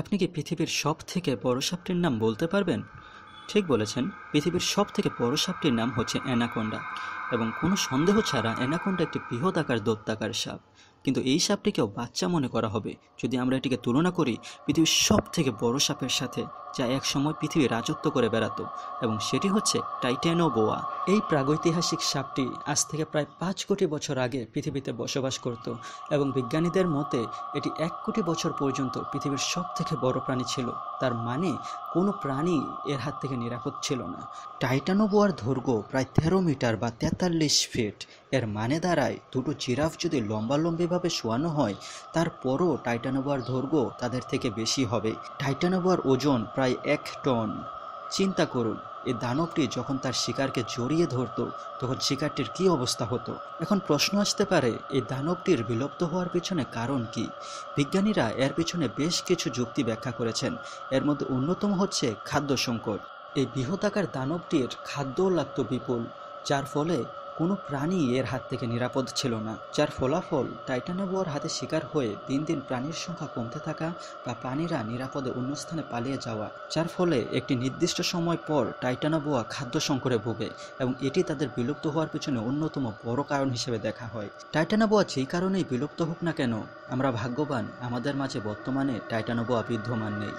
আপনি কি পৃথিবীর সবথেকে বড় সাপটির নাম বলতে পারবেন? ঠিক বলেছেন, পৃথিবীর সবথেকে বড় সাপটির নাম হচ্ছে অ্যানাকোন্ডা এবং কোনো সন্দেহ ছাড়া অ্যানাকোন্ডা একটি বৃহদাকার দৈত্যাকার সাপ। কিন্তু এই সাপটিকেও বাচ্চা মনে করা হবে যদি আমরা এটিকে তুলনা করি পৃথিবীর সবথেকে বড় সাপের সাথে, যা একসময় পৃথিবী রাজত্ব করে বেড়াতো, এবং সেটি হচ্ছে টাইটানোবোয়া। এই প্রাগৈতিহাসিক সাপটি আজ থেকে প্রায় 5 কোটি বছর আগে পৃথিবীতে বসবাস করত এবং বিজ্ঞানীদের মতে এটি 1 কোটি বছর পর্যন্ত পৃথিবীর সবথেকে বড় প্রাণী ছিল। তার মানে কোনো প্রাণী এর হাত থেকে নিরাপদ ছিল না। টাইটানোবোয়ার দৈর্ঘ্য প্রায় 13 মিটার বা 43 ফিট। এর মানে দাঁড়ায় দুটো জিরাফ যদি লম্বালম্বিভাবে শোয়ানো হয় তারপরও টাইটানোবোয়ার দৈর্ঘ্য তাদের থেকে বেশি হবে। টাইটানোবোয়ার ওজন প্রায় 1 টন। চিন্তা করুন, এই দানবটি যখন তার শিকারকে জড়িয়ে ধরত তখন শিকারটির কী অবস্থা হতো। এখন প্রশ্ন আসতে পারে, এই দানবটির বিলুপ্ত হওয়ার পিছনে কারণ কি? বিজ্ঞানীরা এর পিছনে বেশ কিছু যুক্তি ব্যাখ্যা করেছেন। এর মধ্যে অন্যতম হচ্ছে খাদ্য সংকট। এই বৃহদাকার দানবটির খাদ্যও লাগতো বিপুল, যার ফলে কোনো প্রাণী এর হাত থেকে নিরাপদ ছিল না। যার ফলাফল টাইটানোবোয়ার হাতে শিকার হয়ে দিন দিন প্রাণীর সংখ্যা কমতে থাকা বা প্রাণীরা নিরাপদে অন্য স্থানে পালিয়ে যাওয়া, যার ফলে একটি নির্দিষ্ট সময় পর টাইটানোবোয়া খাদ্য সংকটে ভোগে এবং এটি তাদের বিলুপ্ত হওয়ার পিছনে অন্যতম বড় কারণ হিসেবে দেখা হয়। টাইটানোবোয়া যেই কারণেই বিলুপ্ত হোক না কেন, আমরা ভাগ্যবান আমাদের মাঝে বর্তমানে টাইটানোবোয়া বিদ্যমান নেই।